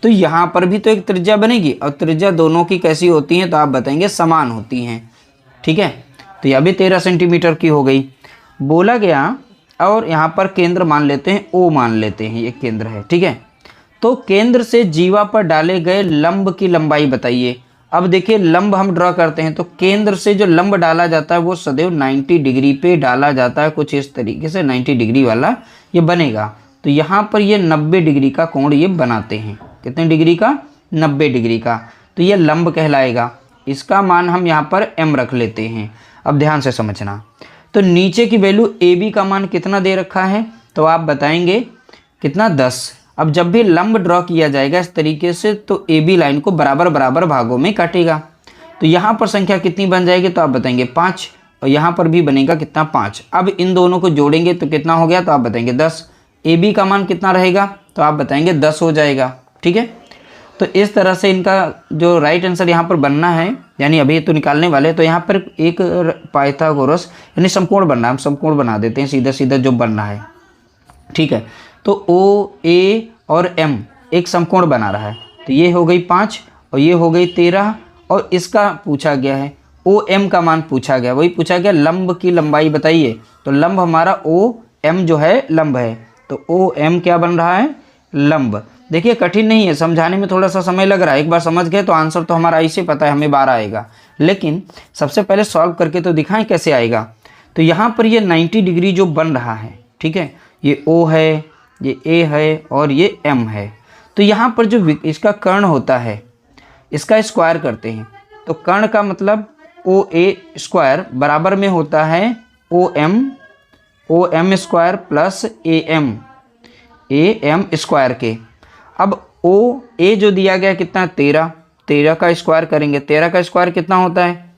Speaker 1: तो यहाँ पर भी तो एक त्रिज्या बनेगी और त्रिज्या दोनों की कैसी होती हैं, तो आप बताएंगे समान होती हैं, ठीक है। तो यह भी 13 सेंटीमीटर की हो गई। बोला गया और यहाँ पर केंद्र मान लेते हैं, ओ मान लेते हैं, ये केंद्र है, ठीक है। तो केंद्र से जीवा पर डाले गए लंब की लंबाई बताइए। अब देखिए लंब हम ड्रॉ करते हैं तो केंद्र से जो लंब डाला जाता है वो सदैव 90 डिग्री पे डाला जाता है, कुछ इस तरीके से 90 डिग्री वाला ये बनेगा। तो यहाँ पर ये 90 डिग्री का कोण ये बनाते हैं। कितने डिग्री का 90 डिग्री का। तो ये लंब कहलाएगा। इसका मान हम यहाँ पर m रख लेते हैं। अब ध्यान से समझना, तो नीचे की वैल्यू ए बी का मान कितना दे रखा है, तो आप बताएंगे कितना 10। अब जब भी लंब ड्रॉ किया जाएगा इस तरीके से तो ए बी लाइन को बराबर बराबर भागों में काटेगा। तो यहाँ पर संख्या कितनी बन जाएगी, तो आप बताएंगे 5 और यहाँ पर भी बनेगा कितना 5। अब इन दोनों को जोड़ेंगे तो कितना हो गया, तो आप बताएंगे 10। ए बी का मान कितना रहेगा, तो आप बताएंगे 10 हो जाएगा, ठीक है। तो इस तरह से इनका जो राइट आंसर यहाँ पर बनना है, यानी अभी तो निकालने वाले, तो यहाँ पर एक पाइथागोरस यानी समकोण बनना है, हम समकोण बना देते हैं सीधा सीधा जो बनना है, ठीक है। तो ओ ए और एम एक समकोण बना रहा है, तो ये हो गई 5 और ये हो गई 13 और इसका पूछा गया है ओ एम का मान पूछा गया, वही पूछा गया लंब की लंबाई बताइए। तो लंब हमारा ओ एम जो है लंब है, तो ओ एम क्या बन रहा है लंब। देखिए कठिन नहीं है, समझाने में थोड़ा सा समय लग रहा है, एक बार समझ गए तो आंसर तो हमारा ऐसे पता है हमें 12 आएगा, लेकिन सबसे पहले सॉल्व करके तो दिखाएं कैसे आएगा। तो यहाँ पर ये 90 डिग्री जो बन रहा है, ठीक है, ये ओ है, ये ए है और ये एम है। तो यहाँ पर जो इसका कर्ण होता है इसका स्क्वायर करते हैं, तो कर्ण का मतलब ओ ए स्क्वायर बराबर में होता है O M square plus A M square के। अब ओ ए जो दिया गया कितना 13 का स्क्वायर करेंगे, 13 का स्क्वायर कितना होता है,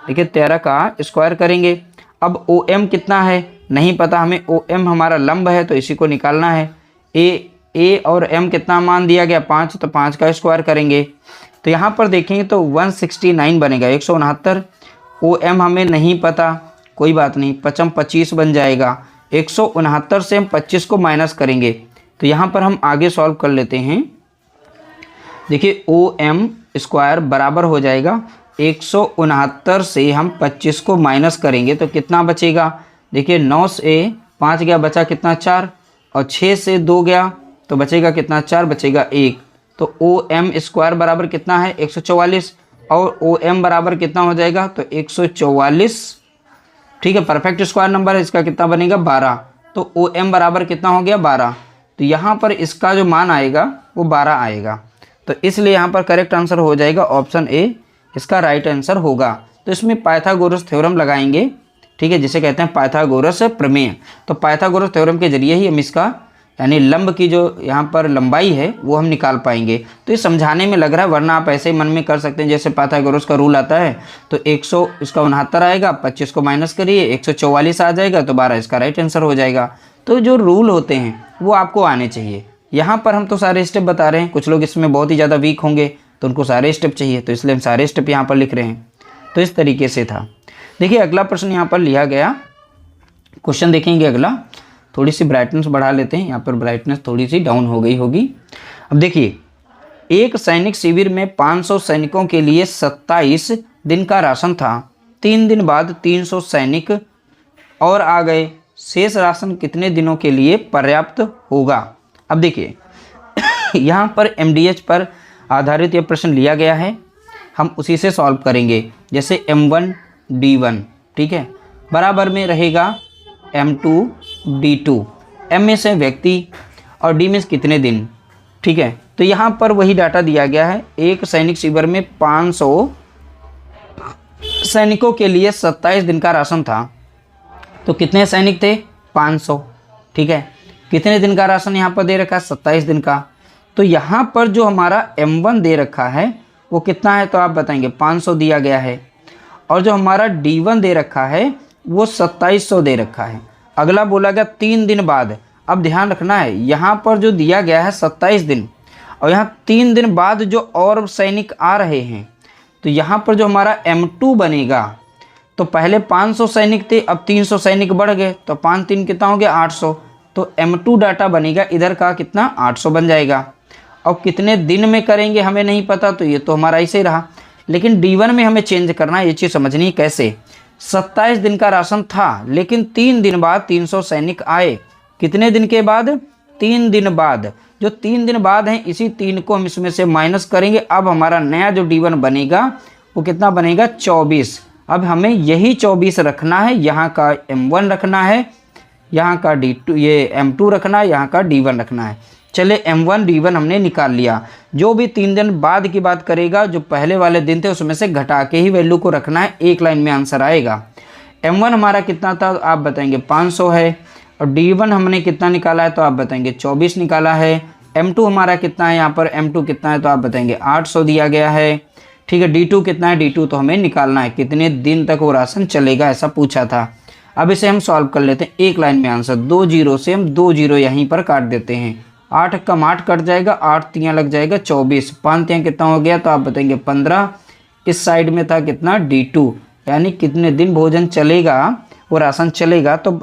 Speaker 1: देखिए 13 का स्क्वायर करेंगे। अब ओ एम कितना है नहीं पता हमें, ओ एम हमारा लंब है तो इसी को निकालना है। ए और एम कितना मान दिया गया 5, तो 5 का स्क्वायर करेंगे। तो यहाँ पर देखेंगे तो 169 बनेगा, 169। ओ एम हमें नहीं पता, कोई बात नहीं, 25 बन जाएगा। 169 से हम 25 को माइनस करेंगे, तो यहाँ पर हम आगे सॉल्व कर लेते हैं। देखिए ओ एम स्क्वायर बराबर हो जाएगा 169 से हम 25 को माइनस करेंगे तो कितना बचेगा, देखिए 9 से 5 गया, बचा कितना 4 और 6 से 2 गया तो बचेगा कितना 4, बचेगा 1। तो ओ एम स्क्वायर बराबर कितना है 144 और ओ एम बराबर कितना हो जाएगा, तो 144, ठीक है, परफेक्ट स्क्वायर नंबर है, इसका कितना बनेगा 12। तो ओ एम बराबर कितना हो गया 12। तो यहाँ पर इसका जो मान आएगा वो 12 आएगा, तो इसलिए यहाँ पर करेक्ट आंसर हो जाएगा ऑप्शन ए, इसका राइट आंसर होगा। तो इसमें पाइथागोरस थ्योरम लगाएंगे, ठीक है, जिसे कहते हैं पाइथागोरस प्रमेय। तो पाइथागोरस थ्योरम के जरिए ही हम इसका यानी लंब की जो यहाँ पर लंबाई है वो हम निकाल पाएंगे। तो ये समझाने में लग रहा है, वरना आप ऐसे ही मन में कर सकते हैं। जैसे पाइथागोरस का रूल आता है तो 100 इसका 69 आएगा, 25 को माइनस करिए 144 आ जाएगा, तो 12 इसका राइट आंसर हो जाएगा। तो जो रूल होते हैं वो आपको आने चाहिए। यहाँ पर हम तो सारे स्टेप बता रहे हैं, कुछ लोग इसमें बहुत ही ज़्यादा वीक होंगे तो उनको सारे स्टेप चाहिए, तो इसलिए हम सारे स्टेप यहाँ पर लिख रहे हैं। तो इस तरीके से था। देखिए अगला प्रश्न यहाँ पर लिया गया, क्वेश्चन देखेंगे अगला। थोड़ी सी ब्राइटनेस बढ़ा लेते हैं, यहाँ पर ब्राइटनेस थोड़ी सी डाउन हो गई होगी। अब देखिए, एक सैनिक शिविर में 500 सैनिकों के लिए 27 दिन का राशन था। 3 दिन बाद 300 सैनिक और आ गए। शेष राशन कितने दिनों के लिए पर्याप्त होगा? अब देखिए यहाँ पर MDH पर आधारित यह प्रश्न लिया गया है, हम उसी से सॉल्व करेंगे। जैसे M1 D1, ठीक है, बराबर में रहेगा M2 D2। M में से व्यक्ति और D में कितने दिन, ठीक है। तो यहाँ पर वही डाटा दिया गया है। एक सैनिक शिविर में 500 सैनिकों के लिए 27 दिन का राशन था। तो कितने सैनिक थे? 500, ठीक है। कितने दिन का राशन यहाँ पर दे रखा है? 27 दिन का। तो यहाँ पर जो हमारा M1 दे रखा है वो कितना है? तो आप बताएंगे 500 दिया गया है। और जो हमारा D1 दे रखा है वो 2700 दे रखा है। अगला बोला गया 3 दिन बाद। अब ध्यान रखना है, यहाँ पर जो दिया गया है 27 दिन, और यहाँ 3 दिन बाद जो और सैनिक आ रहे हैं, तो यहाँ पर जो हमारा M2 बनेगा, तो पहले 500 सैनिक थे, अब 300 सैनिक बढ़ गए, तो 5 3 कितना हो गया? 800। तो M2 डाटा बनेगा इधर का कितना? 800 बन जाएगा। और कितने दिन में करेंगे हमें नहीं पता, तो ये तो हमारा ऐसे ही रहा। लेकिन D1 में हमें चेंज करना है, ये चीज़ समझनी है कैसे। 27 दिन का राशन था, लेकिन 3 दिन बाद 300 सैनिक आए। कितने दिन के बाद? 3 दिन बाद। जो 3 दिन बाद हैं, इसी 3 को हम इसमें से माइनस करेंगे। अब हमारा नया जो D1 बनेगा वो कितना बनेगा? 24। अब हमें यही 24 रखना है, यहाँ का M1 रखना है, यहाँ का D2 ये M2 रखना है, यहाँ का D1 रखना है। चले M1 D1 हमने निकाल लिया। जो भी 3 दिन बाद की बात करेगा, जो पहले वाले दिन थे उसमें से घटा के ही वैल्यू को रखना है, एक लाइन में आंसर आएगा। M1 हमारा कितना था? आप बताएंगे 500 है। और D1 हमने कितना निकाला है? तो आप बताएंगे 24 निकाला है। M2 हमारा कितना है? यहाँ पर M2 कितना है? तो आप बताएंगे 800 दिया गया है, ठीक है। D2 कितना है? D2 तो हमें निकालना है, कितने दिन तक वो राशन चलेगा, ऐसा पूछा था। अब इसे हम सॉल्व कर लेते हैं, एक लाइन में आंसर। 2 जीरो से हम 2 जीरो यहीं पर काट देते हैं। 8 कम 8 कट जाएगा, 8 तियाँ लग जाएगा 24, 5 तियाँ कितना हो गया? तो आप बताएंगे 15। इस साइड में था कितना? D2, यानी कितने दिन भोजन चलेगा, वो राशन चलेगा, तो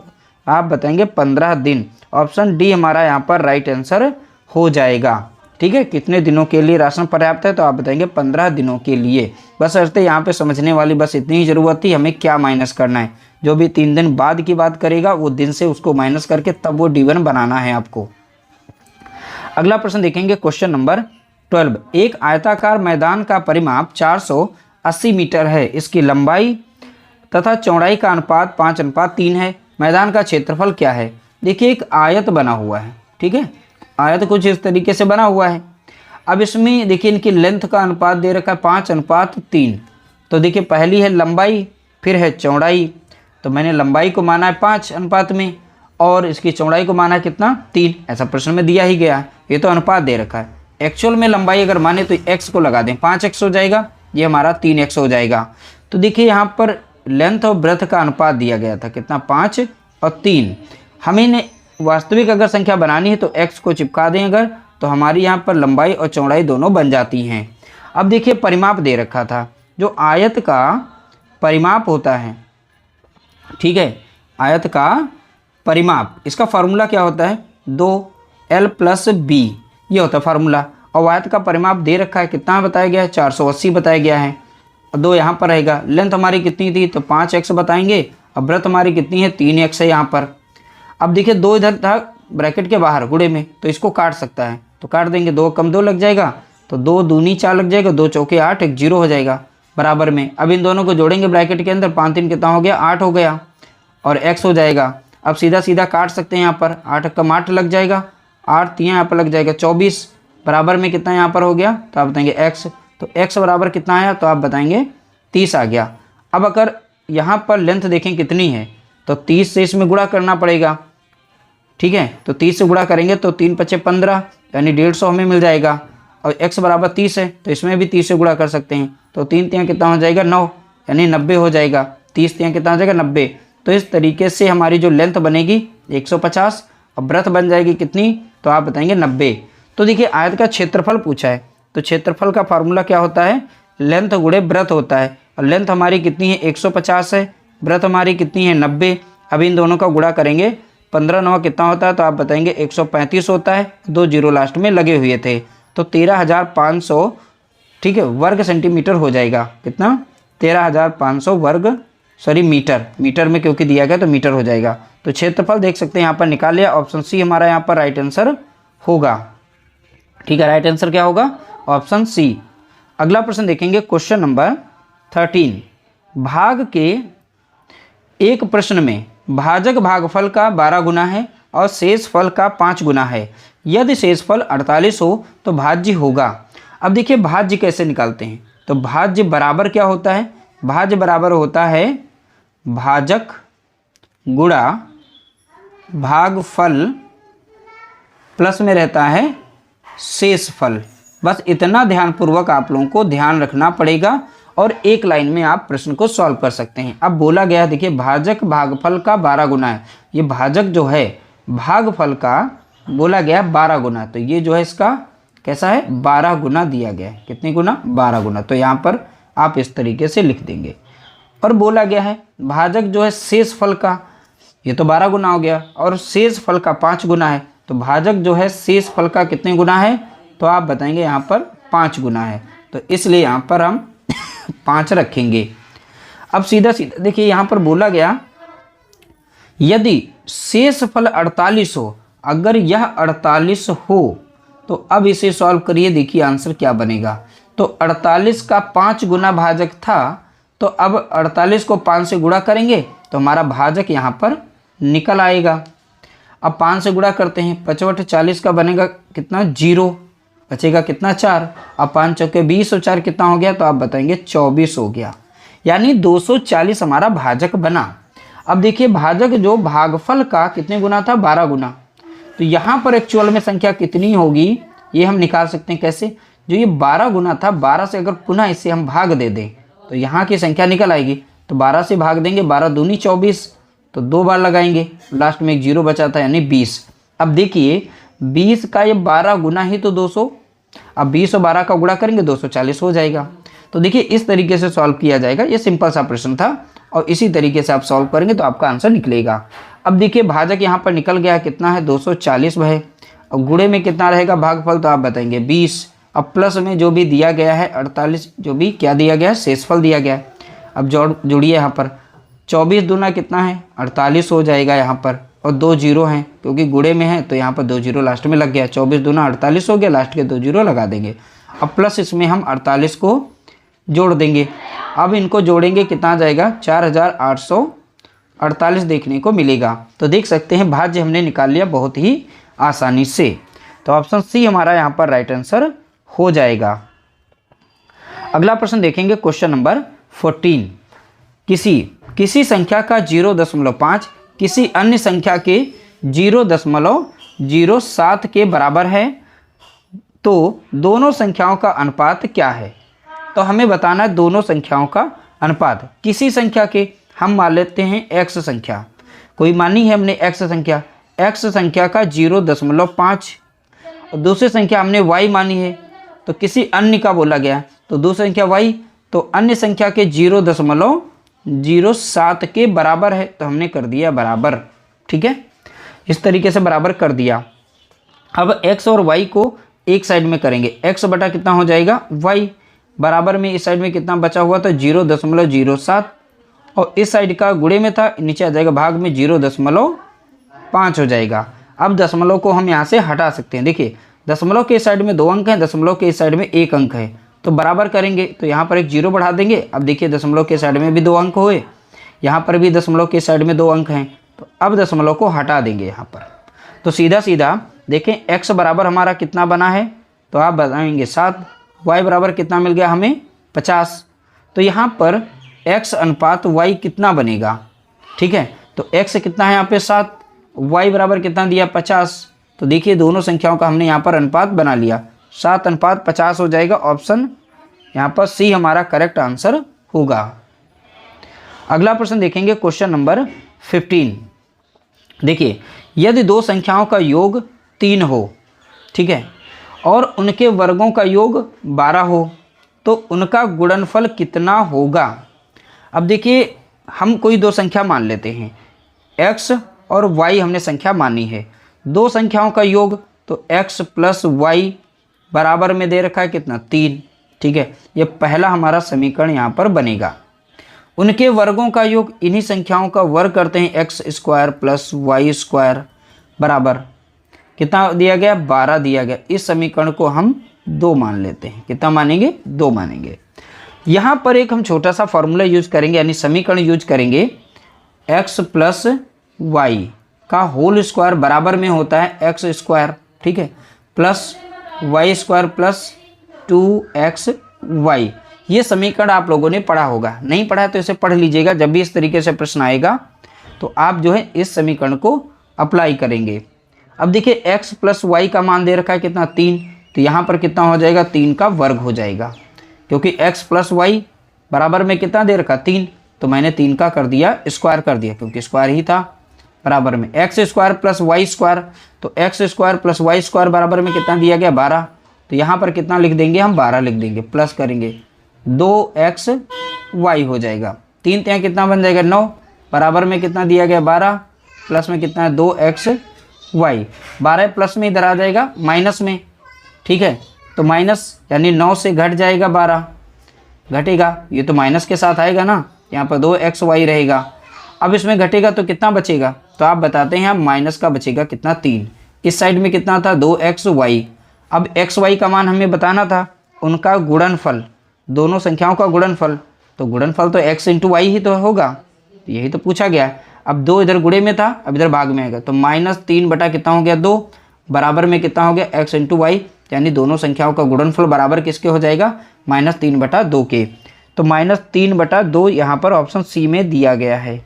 Speaker 1: आप बताएंगे 15 दिन। ऑप्शन डी हमारा यहाँ पर राइट आंसर हो जाएगा, ठीक है। कितने दिनों के लिए राशन पर्याप्त है? तो आप बताएंगे 15 दिनों के लिए। बस अर्थ यहाँ पे समझने वाली बस इतनी ही ज़रूरत थी, हमें क्या माइनस करना है। जो भी 3 दिन बाद की बात करेगा वो दिन से उसको माइनस करके तब वो D1 बनाना है आपको। अगला प्रश्न देखेंगे, क्वेश्चन नंबर 12। एक आयताकार मैदान का परिमाप 480 मीटर है। इसकी लंबाई तथा चौड़ाई का अनुपात 5:3 है। मैदान का क्षेत्रफल क्या है? देखिए एक आयत बना हुआ है, ठीक है। आयत कुछ इस तरीके से बना हुआ है। अब इसमें देखिए इनकी लेंथ का अनुपात दे रखा है 5:3। तो देखिए पहली है लंबाई, फिर है चौड़ाई। तो मैंने लंबाई को माना है 5 अनुपात में, और इसकी चौड़ाई को माना है कितना? 3। ऐसा प्रश्न में दिया ही गया है, ये तो अनुपात दे रखा है। एक्चुअल में लंबाई अगर माने तो x को लगा दें, 5x हो जाएगा, ये हमारा 3x हो जाएगा। तो देखिए यहाँ पर लेंथ और ब्रेथ का अनुपात दिया गया था कितना? 5 और 3। हमें वास्तविक अगर संख्या बनानी है तो x को चिपका दें अगर, तो हमारी यहाँ पर लंबाई और चौड़ाई दोनों बन जाती हैं। अब देखिए परिमाप दे रखा था, जो आयत का परिमाप होता है, ठीक है, आयत का परिमाप, इसका फार्मूला क्या होता है? 2l + b, ये होता है फार्मूला। और आयत का परिमाप दे रखा है कितना बताया गया है? 480 बताया गया है। और 2 यहाँ पर रहेगा। लेंथ हमारी कितनी थी? तो 5x बताएंगे। और ब्रेथ हमारी कितनी है? 3x है यहाँ पर। अब देखिए 2 इधर था ब्रैकेट के बाहर गुणे में, तो इसको काट सकता है, तो काट देंगे। 2 कम 2 लग जाएगा, तो 2 दूनी 4 लग जाएगा, 2 चौके 8, 1 0 हो जाएगा बराबर में। अब इन दोनों को जोड़ेंगे ब्रैकेट के अंदर, 5 3 कितना हो गया? 8 हो गया, और x हो जाएगा। अब सीधा सीधा काट सकते हैं, यहाँ पर 8 कम 8 लग जाएगा, 8 3 यहाँ पर लग जाएगा 24, बराबर में कितना यहाँ पर हो गया? तो आप बताएंगे x। तो x बराबर कितना आया? तो आप बताएंगे 30 आ गया। अब अगर यहाँ पर लेंथ देखें कितनी है, तो 30 से इसमें गुणा करना पड़ेगा, ठीक है। तो 30 से गुणा करेंगे तो 3 पचे 15 यानी 150 हमें मिल जाएगा। और x बराबर 30 है तो इसमें भी 30 से गुणा कर सकते हैं। तो 3 तियाँ कितना हो जाएगा 9 यानी 90 हो जाएगा। 30 तियाँ कितना हो जाएगा 90। तो इस तरीके से हमारी जो लेंथ बनेगी 150 और ब्रेथ बन जाएगी कितनी, तो आप बताएंगे 90। तो देखिए आयत का क्षेत्रफल पूछा है, तो क्षेत्रफल का फार्मूला क्या होता है, लेंथ गुणे ब्रेथ होता है। और लेंथ हमारी कितनी है 150 है, ब्रेथ हमारी कितनी है 90। अब इन दोनों का गुणा करेंगे 15 9 कितना होता है, तो आप बताएंगे 135 होता है। 2 जीरो लास्ट में लगे हुए थे, तो 13,500 ठीक है वर्ग सेंटीमीटर हो जाएगा। कितना 13,500 वर्ग मीटर में क्योंकि दिया गया तो मीटर हो जाएगा। तो क्षेत्रफल देख सकते हैं यहाँ पर निकाल लिया। ऑप्शन सी हमारा यहाँ पर राइट आंसर होगा। ठीक है, राइट आंसर क्या होगा, ऑप्शन सी। अगला प्रश्न देखेंगे क्वेश्चन नंबर 13। भाग के एक प्रश्न में भाजक भागफल का 12 गुना है और शेषफल का 5 गुना है। यदि शेषफल 48 हो तो भाज्य होगा। अब देखिए भाज्य कैसे निकालते हैं, तो भाज्य बराबर क्या होता है, भाज्य बराबर होता है भाजक गुणा भागफल प्लस में रहता है शेषफल। बस इतना ध्यानपूर्वक आप लोगों को ध्यान रखना पड़ेगा और एक लाइन में आप प्रश्न को सॉल्व कर सकते हैं। अब बोला गया है देखिए भाजक भागफल का 12 गुना है, ये भाजक जो है भागफल का बोला गया 12 गुना, तो ये जो है इसका कैसा है 12 गुना दिया गया है। कितने गुना 12 गुना। तो यहाँ पर आप इस तरीके से लिख देंगे। और बोला गया है भाजक जो है शेषफल का, ये तो 12 गुना हो गया, और शेषफल का 5 गुना है। तो भाजक जो है शेषफल का कितने गुना है, तो आप बताएंगे यहाँ पर 5 गुना है। तो इसलिए यहाँ पर हम 5 रखेंगे। अब सीधा सीधा देखिए यहाँ पर बोला गया यदि शेषफल 48 हो, अगर यह 48 हो तो अब इसे सॉल्व करिए, देखिए आंसर क्या बनेगा। तो 48 का 5 गुना भाजक था, तो अब 48 को 5 से गुणा करेंगे तो हमारा भाजक यहाँ पर निकल आएगा। अब 5 से गुणा करते हैं, 5 40 का बनेगा कितना 0, बचेगा कितना 4। अब 5 चौके 20 और 4 कितना हो गया, तो आप बताएंगे 24 हो गया। यानी 240 हमारा भाजक बना। अब देखिए भाजक जो भागफल का कितने गुना था 12 गुना, तो यहाँ पर एक्चुअल में संख्या कितनी होगी ये हम निकाल सकते हैं। कैसे, जो ये 12 गुना था 12 से अगर पुनः इसे हम भाग दे दें तो यहाँ की संख्या निकल आएगी। तो 12 से भाग देंगे, 12 दूनी 24, तो 2 बार लगाएंगे, लास्ट में एक 0 बचा था यानी 20। अब देखिए 20 का ये 12 गुना ही तो 200, अब 20 और 12 का गुणा करेंगे 240 हो जाएगा। तो देखिए इस तरीके से सॉल्व किया जाएगा। ये सिंपल सा प्रश्न था और इसी तरीके से आप सॉल्व करेंगे तो आपका आंसर निकलेगा। अब देखिए भाजक यहाँ पर निकल गया कितना है 240 है, और गुणे में कितना रहेगा भागफल, तो आप बताएंगे 20। अब प्लस में जो भी दिया गया है 48, जो भी क्या दिया गया है शेषफल दिया गया है। अब जोड़िए यहाँ पर 24 दूना कितना है 48 हो जाएगा यहाँ पर, और 2 जीरो हैं क्योंकि गुणे में है तो यहाँ पर 2 जीरो लास्ट में लग गया। 24 दूना 48 हो गया, लास्ट के 2 जीरो लगा देंगे। अब प्लस इसमें हम 48 को जोड़ देंगे। अब इनको जोड़ेंगे कितना आ जाएगा 4848 देखने को मिलेगा। तो देख सकते हैं भाज्य हमने निकाल लिया बहुत ही आसानी से। तो ऑप्शन सी हमारा यहाँ पर राइट आंसर हो जाएगा। अगला प्रश्न देखेंगे क्वेश्चन नंबर 14। किसी संख्या का 0.5 किसी अन्य संख्या के 0.07 के बराबर है तो दोनों संख्याओं का अनुपात क्या है। तो हमें बताना है दोनों संख्याओं का अनुपात। किसी संख्या के हम मान लेते हैं x संख्या, कोई मानी है हमने x संख्या का 0.5, और दूसरी संख्या हमने y मानी है। तो किसी अन्य का बोला गया तो दूसरी संख्या y, तो अन्य संख्या के 0.07 के बराबर है, तो हमने कर दिया बराबर। ठीक है, इस तरीके से बराबर कर दिया। अब x और y को एक साइड में करेंगे, x बटा कितना हो जाएगा y, बराबर में इस साइड में कितना बचा हुआ था 0.07, और इस साइड का गुणे में था, नीचे आ जाएगा भाग में 0.5 हो जाएगा। अब दशमलव को हम यहाँ से हटा सकते हैं। देखिए दशमलव के साइड में 2 अंक हैं, दशमलव के इस साइड में 1 अंक है, तो बराबर करेंगे तो यहाँ पर एक 0 बढ़ा देंगे। अब देखिए दशमलव के साइड में भी 2 अंक हुए, यहाँ पर भी दशमलव के साइड में 2 अंक हैं, तो अब दशमलव को हटा देंगे यहाँ पर। तो सीधा सीधा देखें x बराबर हमारा कितना बना है, तो आप बताएंगे 7, y बराबर कितना मिल गया हमें 50। तो यहाँ पर x अनुपात y कितना बनेगा। ठीक है, तो x कितना है यहाँ पे 7 y बराबर कितना दिया 50। तो देखिए दोनों संख्याओं का हमने यहाँ पर अनुपात बना लिया, 7:50 हो जाएगा। ऑप्शन यहाँ पर सी हमारा करेक्ट आंसर होगा। अगला प्रश्न देखेंगे क्वेश्चन नंबर 15। देखिए यदि दो संख्याओं का योग 3 हो, ठीक है, और उनके वर्गों का योग 12 हो तो उनका गुणनफल कितना होगा। अब देखिए हम कोई दो संख्या मान लेते हैं, x और y हमने संख्या मानी है। दो संख्याओं का योग तो x प्लस वाई बराबर में दे रखा है कितना 3, ठीक है, ये पहला हमारा समीकरण यहाँ पर बनेगा। उनके वर्गों का योग, इन्हीं संख्याओं का वर्ग करते हैं, X square plus Y square बराबर कितना दिया गया 12 दिया गया। इस समीकरण को हम 2 मान लेते हैं। कितना मानेंगे 2 मानेंगे। यहाँ पर एक हम छोटा सा फॉर्मूला यूज करेंगे, यानी समीकरण यूज करेंगे, x प्लस वाई का होल स्क्वायर बराबर में होता है एक्स स्क्वायर, ठीक है, plus Y square plus 2xy। ये समीकरण आप लोगों ने पढ़ा होगा, नहीं पढ़ा है तो इसे पढ़ लीजिएगा। जब भी इस तरीके से प्रश्न आएगा तो आप जो है इस समीकरण को अप्लाई करेंगे। अब देखिए x प्लस वाई का मान दे रखा है कितना 3, तो यहाँ पर कितना हो जाएगा 3 का वर्ग हो जाएगा, क्योंकि x प्लस वाई बराबर में कितना दे रखा 3, तो मैंने 3 का कर दिया स्क्वायर कर दिया, क्योंकि स्क्वायर ही था। बराबर में X square plus Y square, तो X square plus Y square बराबर में कितना दिया गया 12, तो यहाँ पर कितना लिख देंगे हम 12 लिख देंगे, प्लस करेंगे 2xy हो जाएगा। 3 यहाँ कितना बन जाएगा 9, बराबर में कितना दिया गया 12, प्लस में कितना है 2xy। 12 प्लस में इधर आ जाएगा माइनस में, ठीक है, तो माइनस यानी 9 से घट जाएगा 12, घटेगा, ये तो माइनस के साथ आएगा ना, यहाँ पर 2xy रहेगा। अब इसमें घटेगा तो कितना बचेगा, तो आप बताते हैं माइनस का बचेगा कितना 3। इस साइड में कितना था 2xy। अब xy का मान हमें बताना था, उनका गुणनफल, दोनों संख्याओं का गुणनफल, तो गुणनफल तो x इंटू वाई ही तो होगा, यही तो पूछा गया। अब 2 इधर गुणे में था, अब इधर भाग में आएगा, तो -3 बटा कितना हो गया 2, बराबर में कितना हो गया x इंटू वाई, यानी दोनों संख्याओं का गुणनफल बराबर किसके हो जाएगा -3 बटा 2 के। तो -3 बटा 2 यहाँ पर ऑप्शन सी में दिया गया है।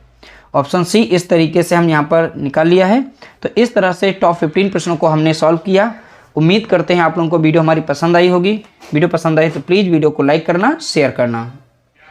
Speaker 1: ऑप्शन सी इस तरीके से हम यहाँ पर निकाल लिया है। तो इस तरह से टॉप 15 प्रश्नों को हमने सॉल्व किया। उम्मीद करते हैं आप लोगों को वीडियो हमारी पसंद आई होगी। वीडियो पसंद आई तो प्लीज़ वीडियो को लाइक करना, शेयर करना।